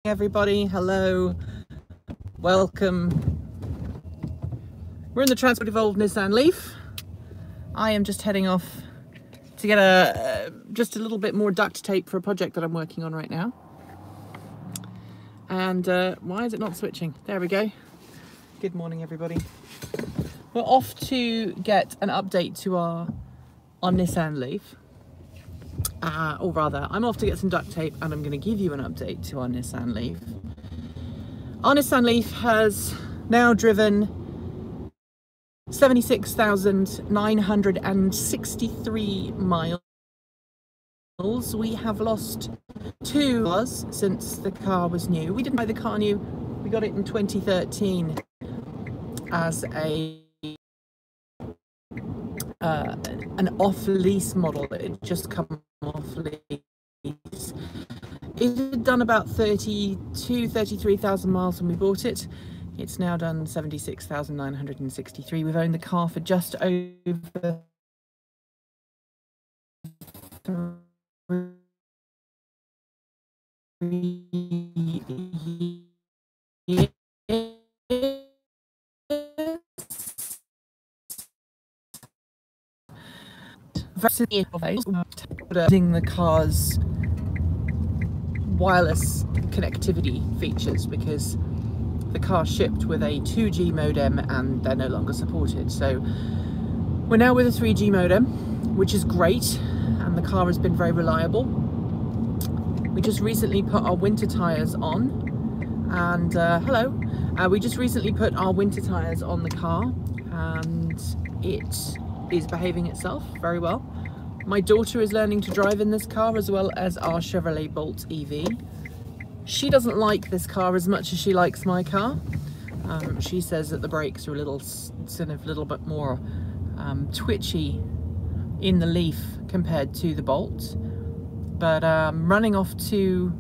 Everybody, hello, welcome. We're in the transport evolved Nissan Leaf. I am just heading off to get just a little bit more duct tape for a project that I'm working on right now. And why is it not switching? There we go. Good morning, everybody. We're off to get an update to our Nissan Leaf. Or rather, I'm off to get some duct tape and I'm going to give you an update to our Nissan Leaf. Our Nissan Leaf has now driven 76,963 miles. We have lost 2 cars since the car was new. We didn't buy the car new. We got it in 2013 as an off-lease model. It had just come off lease. It had done about 33,000 miles when we bought it. It's now done 76,963. We've owned the car for just over 3 years. Using the car's wireless connectivity features because the car shipped with a 2G modem and they're no longer supported. So we're now with a 3G modem, which is great, and the car has been very reliable. We just recently put our winter tyres on, and we just recently put our winter tyres on the car, and it is behaving itself very well. My daughter is learning to drive in this car, as well as our Chevrolet Bolt EV. She doesn't like this car as much as she likes my car. She says that the brakes are a little bit more twitchy in the Leaf compared to the Bolt. But running off to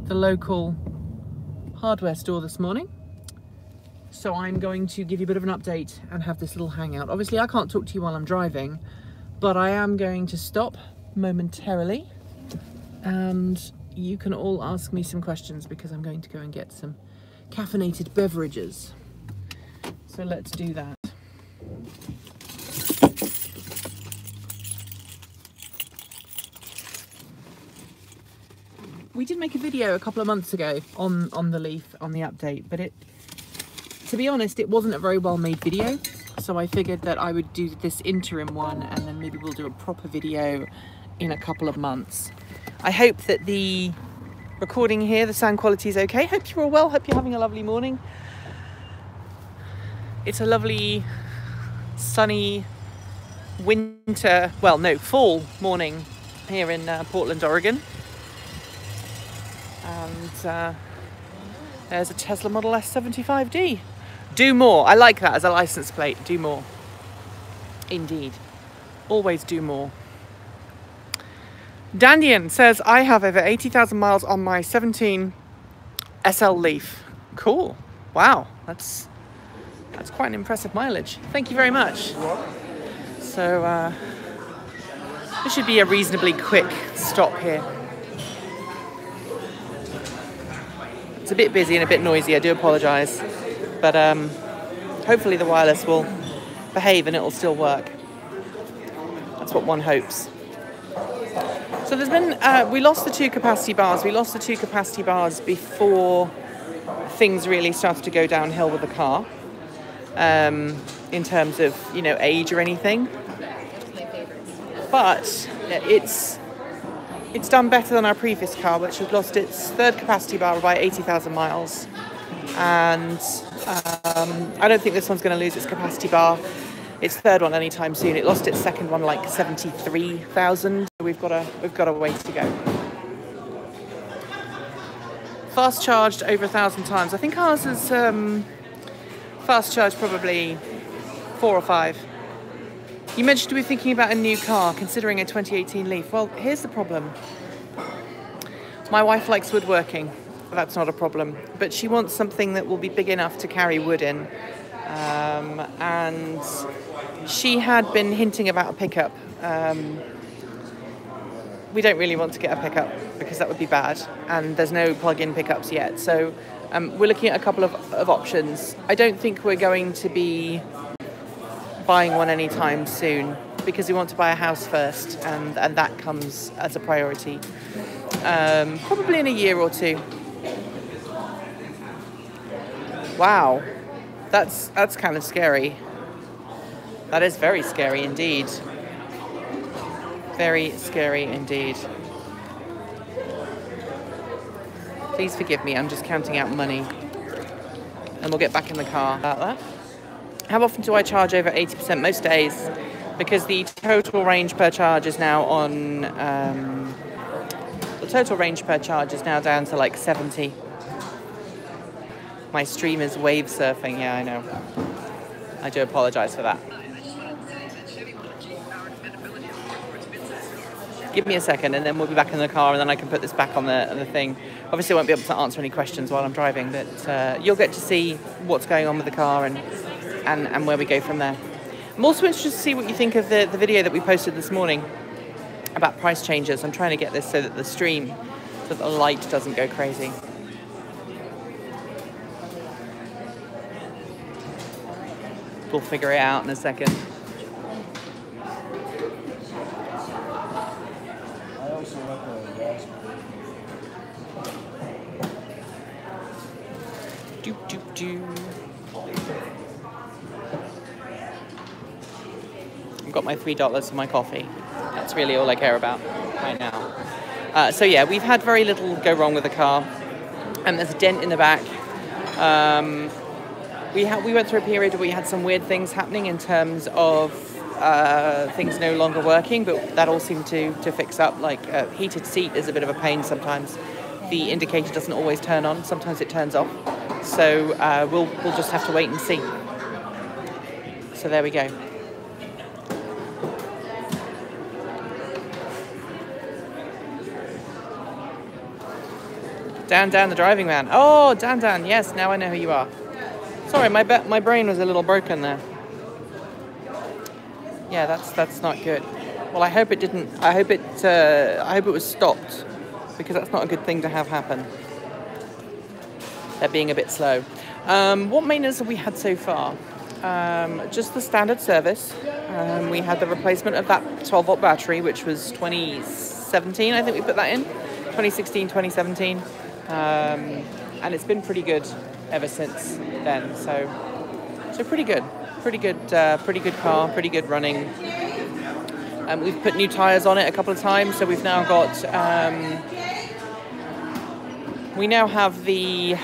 the local hardware store this morning. So I'm going to give you a bit of an update and have this little hangout. Obviously I can't talk to you while I'm driving, but I am going to stop momentarily and you can all ask me some questions because I'm going to go and get some caffeinated beverages. So let's do that. We did make a video a couple of months ago on the Leaf, on the update, but to be honest, it wasn't a very well made video. So I figured that I would do this interim one and then maybe we'll do a proper video in a couple of months. I hope that the recording here, the sound quality is okay. Hope you're all well, hope you're having a lovely morning. It's a lovely sunny fall morning here in Portland, Oregon. And there's a Tesla Model S 75D. Do more. I like that as a license plate. Do more. Indeed. Always do more. Dandian says, I have over 80,000 miles on my 17 SL Leaf. Cool. Wow. That's quite an impressive mileage. Thank you very much. So this should be a reasonably quick stop here. It's a bit busy and a bit noisy. I do apologise. But hopefully the wireless will behave and it'll still work. That's what one hopes. So there's been, we lost the 2 capacity bars. We lost the 2 capacity bars before things really started to go downhill with the car. In terms of, age or anything. But it's done better than our previous car, which had lost its 3rd capacity bar by 80,000 miles. And I don't think this one's going to lose its capacity bar, its 3rd one, anytime soon. It lost its 2nd one like 73,000. So we've got a way to go. Fast charged over 1,000 times. I think ours is fast charged probably 4 or 5. You mentioned we were thinking about a new car, considering a 2018 Leaf. Well, here's the problem. My wife likes woodworking. That's not a problem. But she wants something that will be big enough to carry wood in. And she had been hinting about a pickup. we don't really want to get a pickup because that would be bad, and there's no plug-in pickups yet. So we're looking at a couple of options. I don't think we're going to be buying one anytime soon because we want to buy a house first, and that comes as a priority. Probably in a year or two. Wow, that's kind of scary. That is very scary indeed. Very scary indeed. Please forgive me, I'm just counting out money. And we'll get back in the car about that. How often do I charge over 80%? Most days, because the total range per charge is now on... the total range per charge is now down to like 70. My stream is wave surfing, yeah, I know. I do apologise for that. Give me a second and then we'll be back in the car, and then I can put this back on the thing. Obviously I won't be able to answer any questions while I'm driving, but you'll get to see what's going on with the car and where we go from there. I'm also interested to see what you think of the video that we posted this morning about price changes. I'm trying to get this so that so that the light doesn't go crazy. We'll figure it out in a second. I've got my $3 for my coffee. That's really all I care about right now. So yeah, we've had very little go wrong with the car, and there's a dent in the back. We went through a period where we had some weird things happening in terms of things no longer working, but that all seemed to fix up. Like heated seat is a bit of a pain sometimes. The indicator doesn't always turn on. Sometimes it turns off. So we'll just have to wait and see. So there we go. Dan, the driving man. Oh, Dan, yes, now I know who you are. Sorry, my brain was a little broken there. Yeah, that's not good. Well, I hope it didn't. I hope it was stopped, because that's not a good thing to have happen. They're being a bit slow. What maintenance have we had so far? Just the standard service. We had the replacement of that 12-volt battery, which was 2017. I think we put that in 2016, 2017. And it's been pretty good ever since then. So pretty good car, pretty good running. We've put new tyres on it a couple of times, so we've now got. We now have the.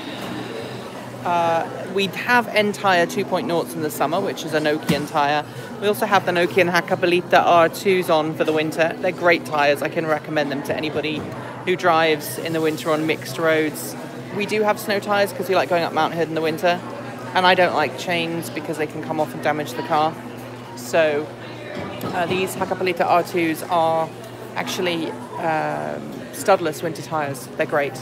We have N-Tyre 2.0s in the summer, which is a Nokian tyre. We also have the Nokian Hakkapeliitta R2s on for the winter. They're great tyres. I can recommend them to anybody who drives in the winter on mixed roads. We do have snow tyres because we like going up Mount Hood in the winter, and I don't like chains because they can come off and damage the car. So these Hakkapeliitta R2s are actually studless winter tyres. They're great.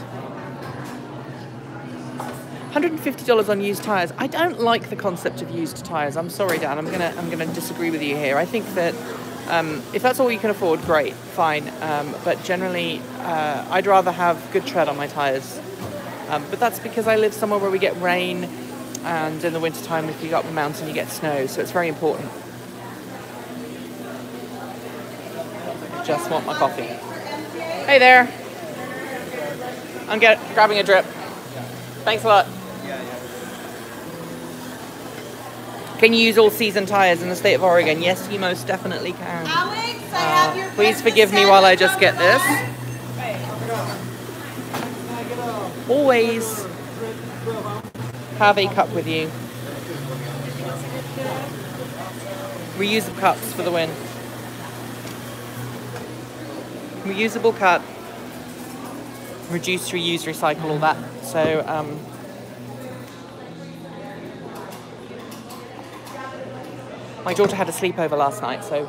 $150 on used tyres. I don't like the concept of used tyres. I'm sorry, Dan. I'm gonna disagree with you here. I think that if that's all you can afford, great, fine. But generally, I'd rather have good tread on my tyres. But that's because I live somewhere where we get rain, and in the wintertime, if you go up the mountain, you get snow. So it's very important. Just want my coffee. Hey there. I'm grabbing a drip. Thanks a lot. Can you use all-season tyres in the state of Oregon? Yes, you most definitely can. Alex, I have your please forgive me while I just get this. Always have a cup with you. Reusable cups for the win. Reusable cup. Reduce, reuse, recycle, all that. So, my daughter had a sleepover last night, so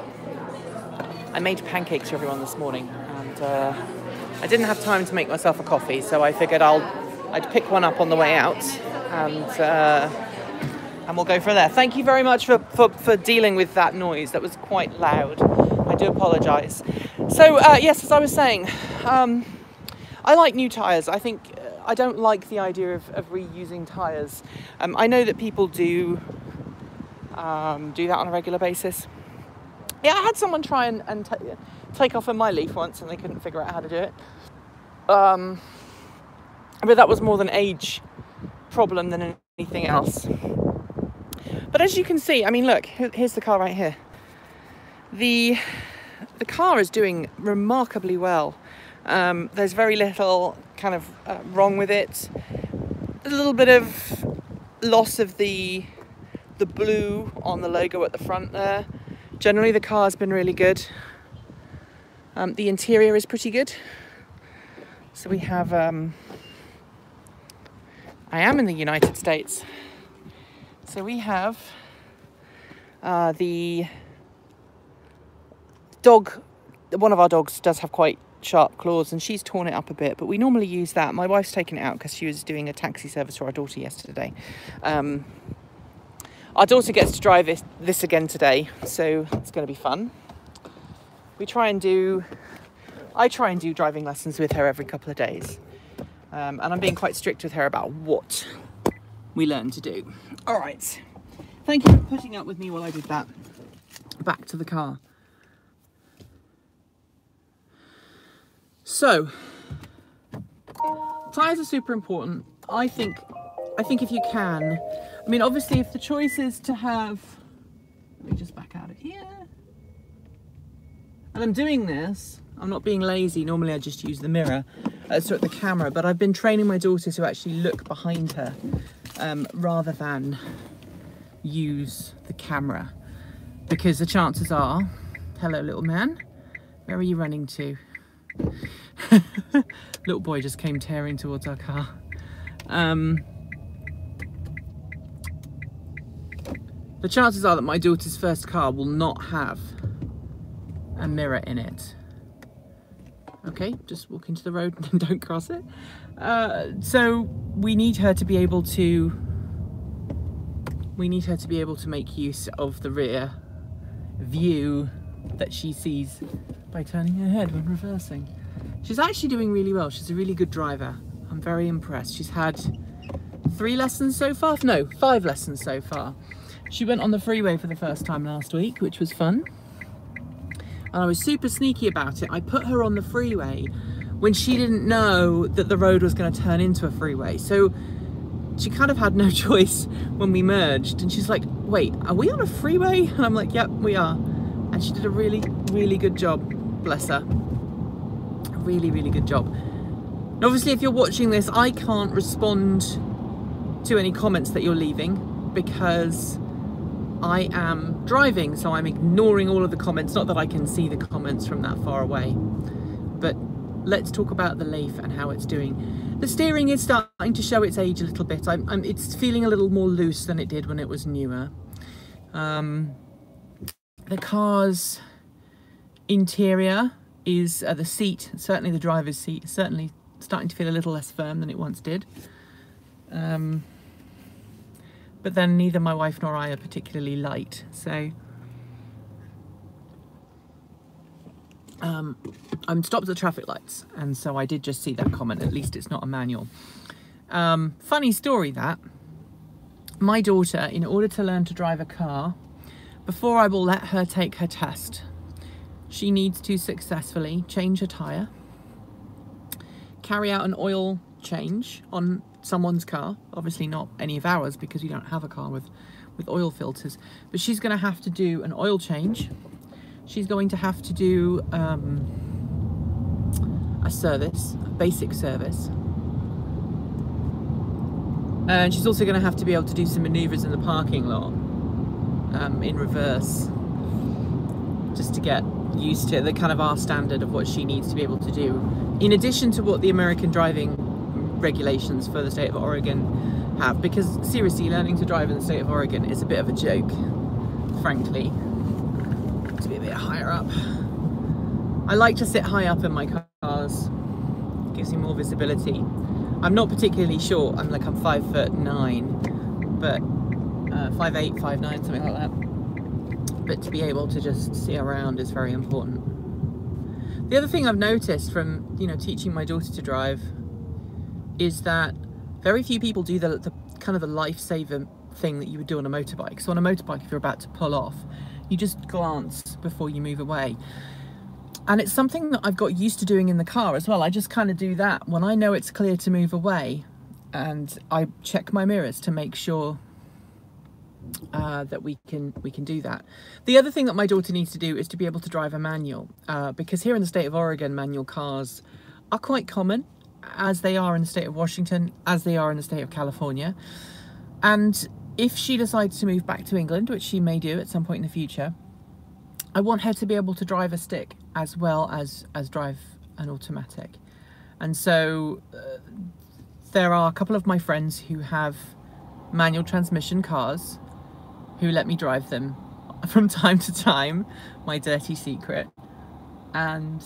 I made pancakes for everyone this morning, and I didn't have time to make myself a coffee, so I figured I'd pick one up on the way out, and we'll go from there. Thank you very much for dealing with that noise. That was quite loud. I do apologise. So yes, as I was saying, I like new tyres. I think I don't like the idea of reusing tyres. I know that people do that on a regular basis. Yeah, I had someone try and take off my Leaf once, and they couldn't figure out how to do it. But that was more than age problem than anything else. But as you can see, I mean, look, here's the car right here. The car is doing remarkably well. There's very little kind of wrong with it. A little bit of loss of the blue on the logo at the front there. Generally the car's been really good. The interior is pretty good. So we have, I am in the United States. So we have the dog, one of our dogs does have quite sharp claws, and she's torn it up a bit, but we normally use that. My wife's taken it out because she was doing a taxi service for our daughter yesterday. Our daughter gets to drive this again today, so it's going to be fun. I try and do driving lessons with her every couple of days. And I'm being quite strict with her about what we learn to do. All right. Thank you for putting up with me while I did that. Back to the car. So, tyres are super important. I think if you can, I mean, obviously if the choice is to have, let me just back out of here. And I'm doing this, I'm not being lazy. Normally I just use the mirror, so the camera, but I've been training my daughter to actually look behind her rather than use the camera, because the chances are, hello little man, where are you running to? Little boy just came tearing towards our car. The chances are that my daughter's first car will not have a mirror in it. Okay, just walk into the road and don't cross it. So we need her to be able to make use of the rear view that she sees by turning her head when reversing. She's actually doing really well. She's a really good driver. I'm very impressed. She's had 3 lessons so far. No, 5 lessons so far. She went on the freeway for the first time last week, which was fun. And I was super sneaky about it. I put her on the freeway when she didn't know that the road was going to turn into a freeway. So she kind of had no choice when we merged. And she's like, wait, are we on a freeway? And I'm like, yep, we are. And she did a really, really good job. Bless her. A really, really good job. And obviously, if you're watching this, I can't respond to any comments that you're leaving because I am driving, so I'm ignoring all of the comments. Not that I can see the comments from that far away. But let's talk about the Leaf and how it's doing. The steering is starting to show its age a little bit. It's feeling a little more loose than it did when it was newer. The car's interior is the seat, certainly the driver's seat, is certainly starting to feel a little less firm than it once did. But then neither my wife nor I are particularly light, so I'm stopped at traffic lights, and so I did just see that comment. At least it's not a manual. Funny story that my daughter, in order to learn to drive a car, before I will let her take her test, she needs to successfully change a tyre, carry out an oil change on someone's car, obviously not any of ours because we don't have a car with oil filters, but she's going to have to do an oil change. She's going to have to do a service, a basic service, and she's also going to have to be able to do some manoeuvres in the parking lot in reverse, just to get used to the kind of our standard of what she needs to be able to do, in addition to what the American driving regulations for the state of Oregon have, because seriously, learning to drive in the state of Oregon is a bit of a joke, frankly. To be a bit higher up. I like to sit high up in my cars. It gives me more visibility. I'm not particularly short. I'm 5'9", but 5'8", 5'9", something like that. But to be able to just see around is very important. The other thing I've noticed from, you know, teaching my daughter to drive is that very few people do the kind of the lifesaver thing that you would do on a motorbike. So on a motorbike, if you're about to pull off, you just glance before you move away. And it's something that I've got used to doing in the car as well. I just kind of do that when I know it's clear to move away, and I check my mirrors to make sure that we can do that. The other thing that my daughter needs to do is to be able to drive a manual, because here in the state of Oregon, manual cars are quite common, as they are in the state of Washington, as they are in the state of California. And if she decides to move back to England, which she may do at some point in the future, I want her to be able to drive a stick as well as drive an automatic. And so there are a couple of my friends who have manual transmission cars who let me drive them from time to time, my dirty secret. And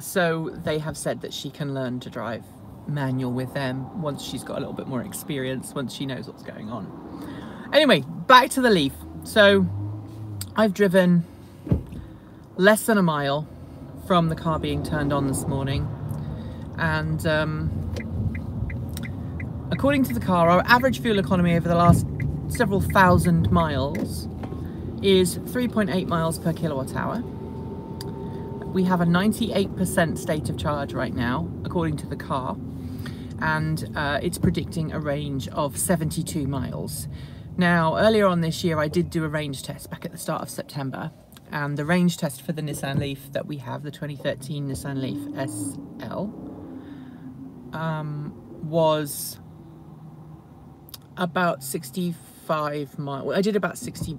so they have said that she can learn to drive manual with them once she's got a little bit more experience, once she knows what's going on. Anyway, back to the Leaf. So I've driven less than a mile from the car being turned on this morning, and according to the car, our average fuel economy over the last several thousand miles is 3.8 miles per kilowatt hour. We have a 98% state of charge right now, according to the car, and it's predicting a range of 72 miles. Now, earlier on this year, I did do a range test back at the start of September, and the range test for the Nissan Leaf that we have, the 2013 Nissan Leaf SL, was about 65 miles. I did about 60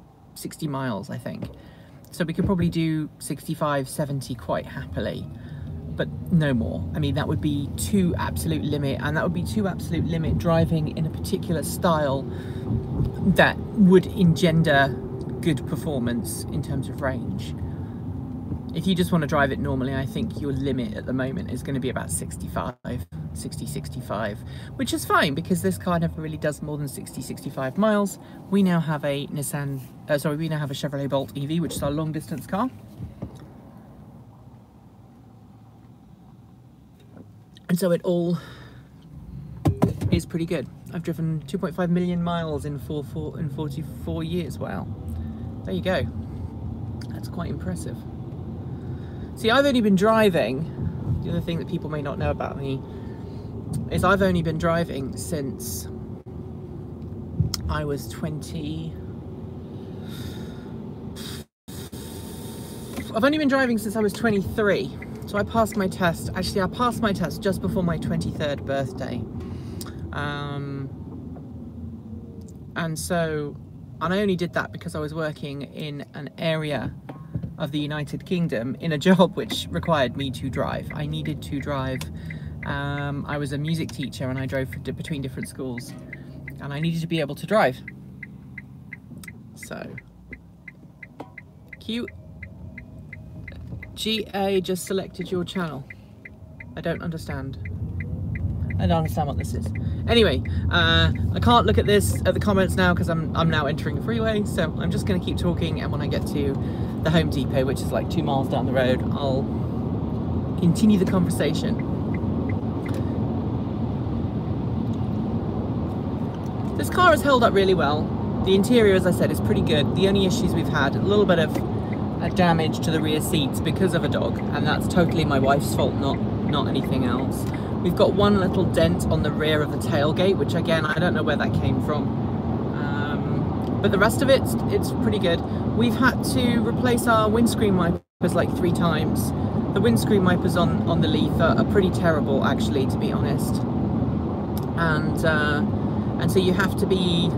miles, I think. So we could probably do 65, 70 quite happily, but no more. I mean, that would be too absolute limit, and that would be too absolute limit driving in a particular style that would engender good performance in terms of range. If you just want to drive it normally, I think your limit at the moment is going to be about 60, 65, which is fine because this car never really does more than 60, 65 miles. We now have a we now have a Chevrolet Bolt EV, which is our long distance car. And so it all is pretty good. I've driven 2.5 million miles in 44 years. Wow. There you go. That's quite impressive. See, I've only been driving, the other thing that people may not know about me is I've only been driving since I was 20. I've only been driving since I was 23. So I passed my test. Actually, I passed my test just before my 23rd birthday. And I only did that because I was working in an area of the United Kingdom in a job which required me to drive. I needed to drive. I was a music teacher and I drove between different schools, and I needed to be able to drive. So, cute. GA just selected your channel. I don't understand. I don't understand what this is. Anyway, I can't look at the comments now because I'm now entering a freeway, so I'm just going to keep talking, and when I get to the Home Depot, which is like 2 miles down the road, I'll continue the conversation. This car has held up really well. The interior, as I said, is pretty good. The only issues we've had, a little bit of damage to the rear seats because of a dog, and that's totally my wife's fault, not anything else. We've got one little dent on the rear of the tailgate, which again, I don't know where that came from. But the rest of it, it's pretty good. We've had to replace our windscreen wipers like 3 times. The windscreen wipers on the Leaf are pretty terrible, actually, to be honest. And so you have to be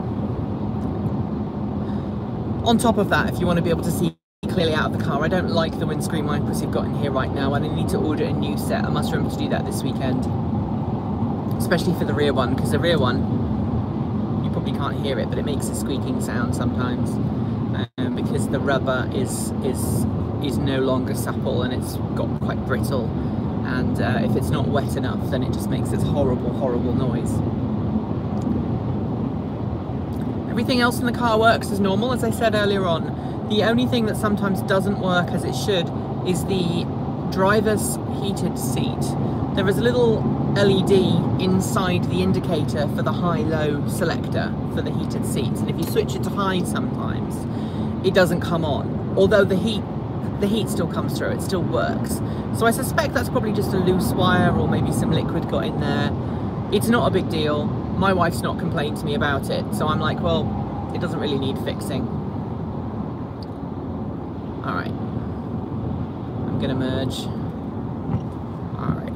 on top of that if you want to be able to see clearly out of the car. I don't like the windscreen wipers you've got in here right now, and I need to order a new set. I must remember to do that this weekend, especially for the rear one, because the rear one, you probably can't hear it, but it makes a squeaking sound sometimes, because the rubber is no longer supple and it's got quite brittle, and if it's not wet enough, then it just makes this horrible noise. Everything else in the car works as normal, as I said earlier on. The only thing that sometimes doesn't work as it should is the driver's heated seat. There is a little LED inside the indicator for the high-low selector for the heated seats, and if you switch it to high sometimes, it doesn't come on, although the heat still comes through, it still works. So I suspect that's probably just a loose wire, or maybe some liquid got in there. It's not a big deal. My wife's not complained to me about it, so I'm like, well, it doesn't really need fixing. All right, I'm gonna merge. All right.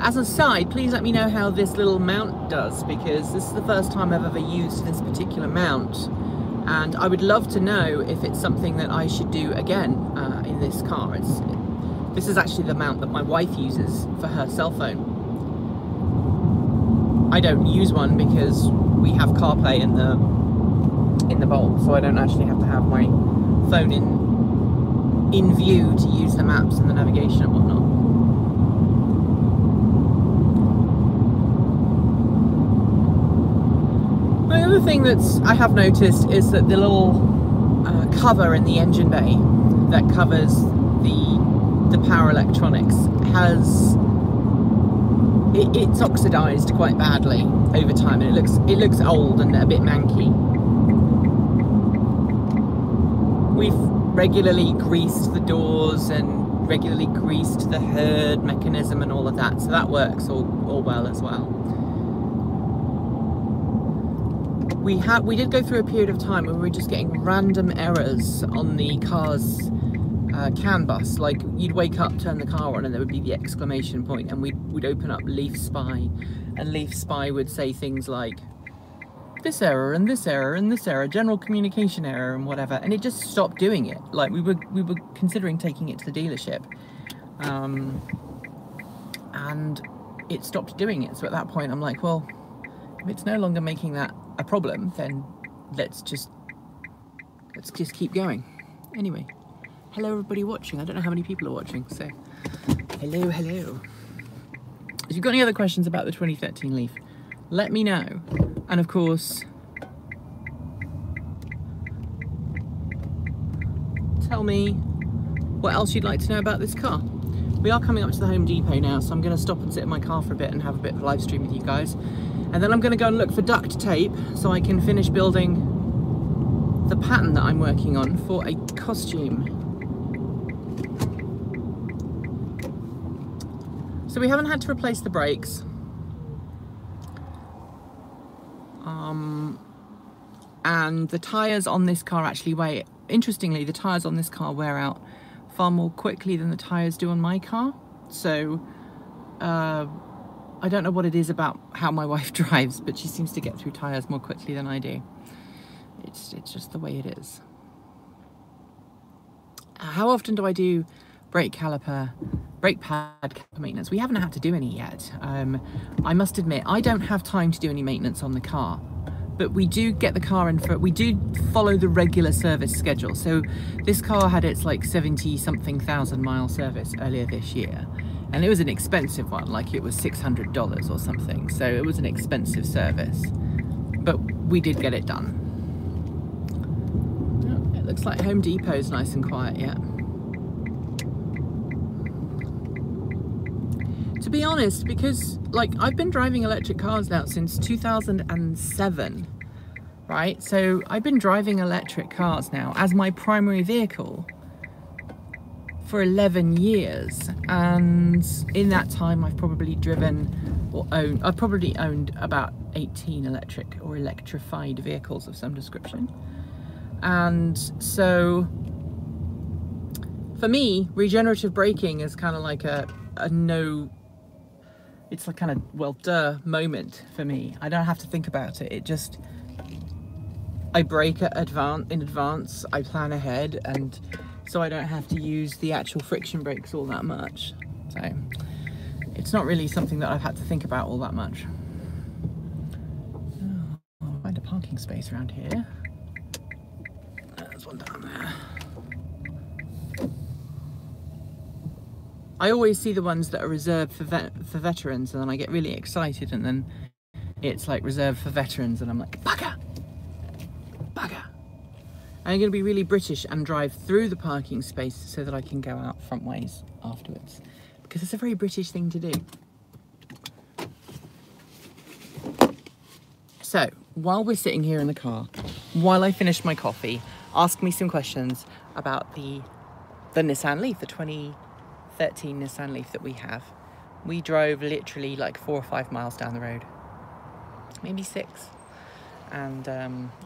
As a side, please let me know how this little mount does, because this is the first time I've ever used this particular mount, and I would love to know if it's something that I should do again in this car. This is actually the mount that my wife uses for her cell phone. I don't use one because we have CarPlay in the Bolt, so I don't actually have to have my phone in view to use the maps and the navigation and whatnot. The other thing that I have noticed is that the little cover in the engine bay that covers the power electronics it's oxidized quite badly over time, and it looks old and a bit manky. We've regularly greased the doors and regularly greased the herd mechanism and all of that, so that works all well as well. We did go through a period of time where we were just getting random errors on the car's CAN bus. Like, you'd wake up, turn the car on, and there would be the exclamation point, and we'd open up Leaf Spy, and Leaf Spy would say things like this error and this error and this error, general communication error and whatever, and it just stopped doing it. Like, we were considering taking it to the dealership, and it stopped doing it. So at that point I'm like, well, if it's no longer making that a problem, then let's just keep going. Anyway, hello everybody watching. I don't know how many people are watching, so hello. If you've got any other questions about the 2013 Leaf, let me know. And of course, tell me what else you'd like to know about this car. We are coming up to the Home Depot now, so I'm going to stop and sit in my car for a bit and have a bit of a live stream with you guys. And then I'm going to go and look for duct tape so I can finish building the pattern that I'm working on for a costume. So we haven't had to replace the brakes. And the tyres on this car actually interestingly, the tyres on this car wear out far more quickly than the tyres do on my car. So I don't know what it is about how my wife drives, but she seems to get through tyres more quickly than I do. It's just the way it is. How often do I do brake pad caliper maintenance? We haven't had to do any yet. I must admit, I don't have time to do any maintenance on the car, but we do get the car in we do follow the regular service schedule. So this car had its like 70-something thousand mile service earlier this year, and it was an expensive one, like it was $600 or something. So it was an expensive service, but we did get it done. Oh, it looks like Home Depot's nice and quiet yet. To be honest, because like I've been driving electric cars now since 2007, right? So I've been driving electric cars now as my primary vehicle for 11 years, and in that time I've probably owned about 18 electric or electrified vehicles of some description. And so for me, regenerative braking is kind of like a no, it's like kind of, well, duh moment for me. I don't have to think about it. I brake in advance, I plan ahead, and so I don't have to use the actual friction brakes all that much. So it's not really something that I've had to think about all that much. Oh, I'll find a parking space around here. There's one down there. I always see the ones that are reserved for veterans, and then I get really excited, and then it's like reserved for veterans, and I'm like, bugger! I'm going to be really British and drive through the parking space so that I can go out front ways afterwards, because it's a very British thing to do. So while we're sitting here in the car, while I finish my coffee, ask me some questions about the Nissan Leaf, the 2013 Nissan Leaf that we have. We drove literally like 4 or 5 miles down the road, maybe 6. And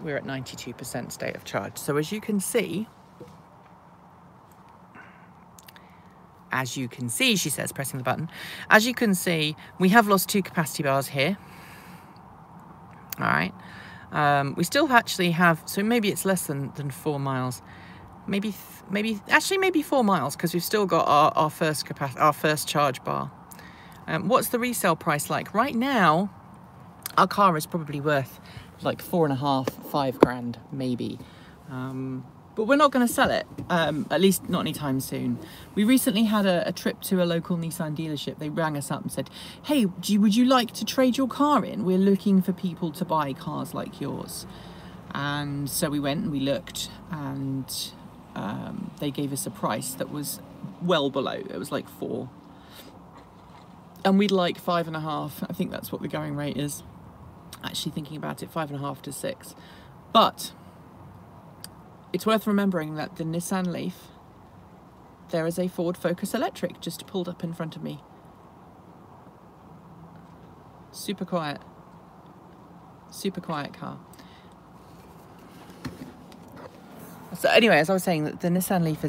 we're at 92% state of charge. So as you can see, she says, pressing the button. As you can see, we have lost 2 capacity bars here. All right. We still actually have, so maybe it's less than 4 miles. Maybe 4 miles, because we've still got our first charge bar. What's the resale price like? Right now, our car is probably worth like 4.5, 5 grand maybe, but we're not going to sell it, at least not anytime soon. We recently had a trip to a local Nissan dealership. They rang us up and said, hey, would you like to trade your car in? We're looking for people to buy cars like yours. And so we went and we looked, and they gave us a price that was well below. It was like 4, and we'd like 5.5. I think that's what the going rate is. Actually thinking about it, 5.5 to 6. But it's worth remembering that the Nissan Leaf, there is a Ford Focus Electric just pulled up in front of me. Super quiet car. So anyway, as I was saying, the Nissan Leaf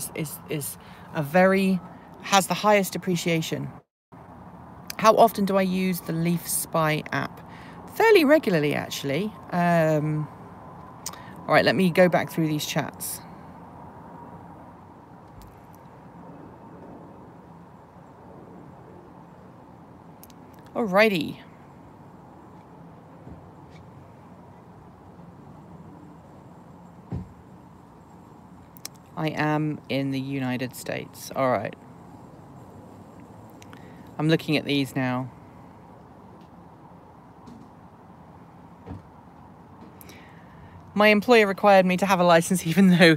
has the highest appreciation. How often do I use the Leaf Spy app? Fairly regularly, actually. All right, let me go back through these chats. Alrighty. I am in the United States. All right. I'm looking at these now. My employer required me to have a license even though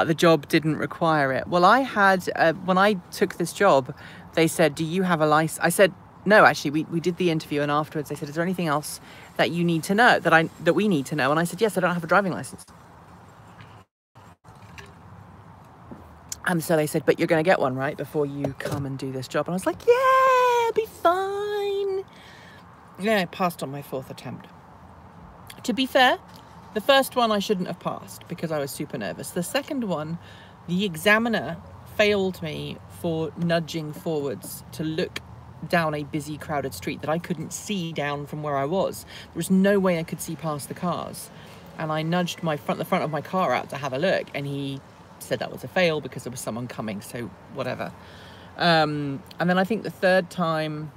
the job didn't require it. Well, I had, when I took this job, they said, do you have a license? I said, no, actually, we did the interview, and afterwards they said, is there anything else that you need to know, that we need to know? And I said, yes, I don't have a driving license. And so they said, but you're going to get one, right, before you come and do this job. And I was like, yeah, it'll be fine. Yeah, I passed on my 4th attempt. To be fair, the first one I shouldn't have passed because I was super nervous. The second one, the examiner failed me for nudging forwards to look down a busy, crowded street that I couldn't see down from where I was. There was no way I could see past the cars. And I nudged the front of my car out to have a look, and he said that was a fail because there was someone coming, so whatever. And then I think the third time,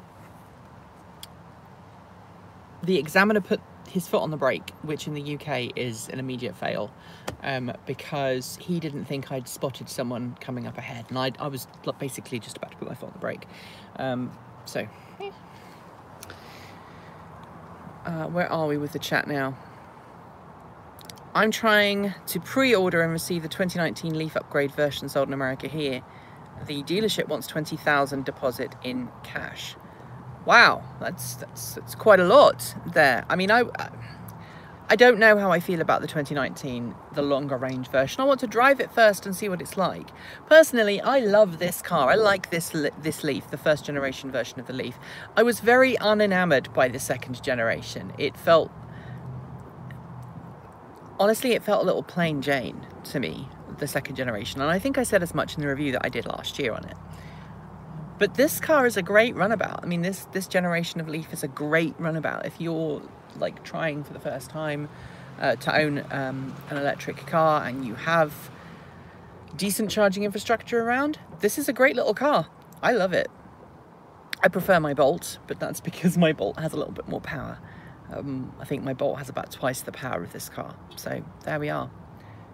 the examiner put his foot on the brake, which in the UK is an immediate fail, because he didn't think I'd spotted someone coming up ahead, and I was basically just about to put my foot on the brake. Where are we with the chat now? I'm trying to pre-order and receive the 2019 Leaf upgrade version sold in America here. The dealership wants 20,000 deposit in cash. Wow, that's quite a lot there. I mean, I don't know how I feel about the 2019, the longer range version. I want to drive it first and see what it's like. Personally, I love this car. I like this Leaf, the first generation version of the Leaf. I was very unenamored by the second generation. Honestly, it felt a little plain Jane to me, the second generation. And I think I said as much in the review that I did last year on it. But this car is a great runabout. I mean, this generation of Leaf is a great runabout. If you're like trying for the first time to own an electric car and you have decent charging infrastructure around, this is a great little car. I love it. I prefer my Bolt, but that's because my Bolt has a little bit more power. I think my Bolt has about twice the power of this car. So there we are.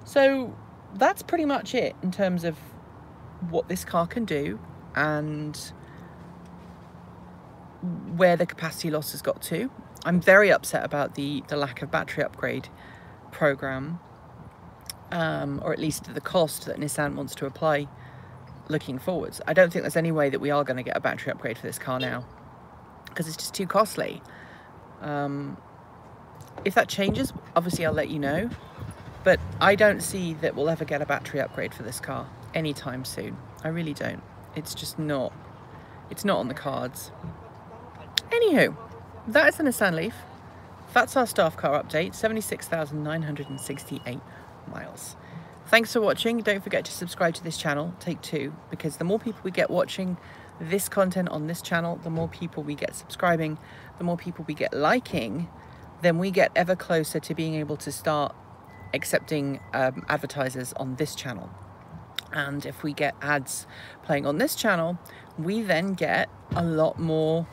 So that's pretty much it in terms of what this car can do and where the capacity loss has got to. I'm very upset about the lack of battery upgrade program. or at least the cost that Nissan wants to apply looking forwards. I don't think there's any way that we are going to get a battery upgrade for this car now, because it's just too costly. If that changes, obviously I'll let you know, but I don't see that we'll ever get a battery upgrade for this car anytime soon. I really don't. It's just not, it's not on the cards. Anywho, that is the Nissan Leaf. That's our staff car update, 76,968 miles. Thanks for watching. Don't forget to subscribe to this channel, take 2, because the more people we get watching this content on this channel, the more people we get subscribing, the more people we get liking, then we get ever closer to being able to start accepting advertisers on this channel. And if we get ads playing on this channel, we then get a lot more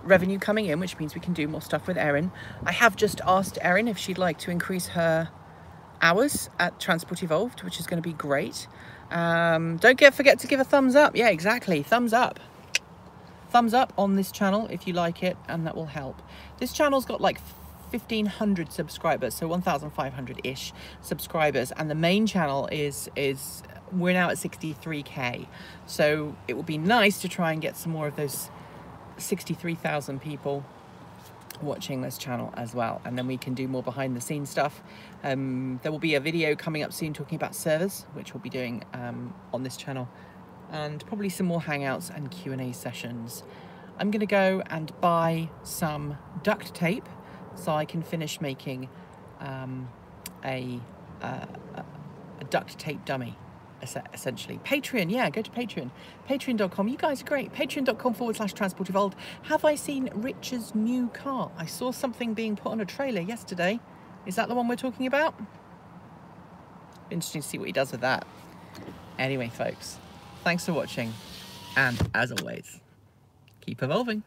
revenue coming in, which means we can do more stuff with Erin. I have just asked Erin if she'd like to increase her hours at Transport Evolved, which is going to be great. Don't forget to give a thumbs up. Yeah, exactly, thumbs up. Thumbs up on this channel if you like it, and that will help. This channel's got like 1,500 subscribers, so 1,500-ish subscribers, and the main channel is we're now at 63k, so it would be nice to try and get some more of those 63,000 people watching this channel as well, and then we can do more behind the scenes stuff. There will be a video coming up soon talking about servers, which we'll be doing on this channel, and probably some more hangouts and Q&A sessions. I'm gonna go and buy some duct tape so I can finish making a duct tape dummy, essentially. Patreon, yeah, go to Patreon. Patreon.com, you guys are great. Patreon.com/Transport Evolved. Have I seen Rich's new car? I saw something being put on a trailer yesterday. Is that the one we're talking about? Interesting to see what he does with that. Anyway, folks, thanks for watching, and as always, keep evolving.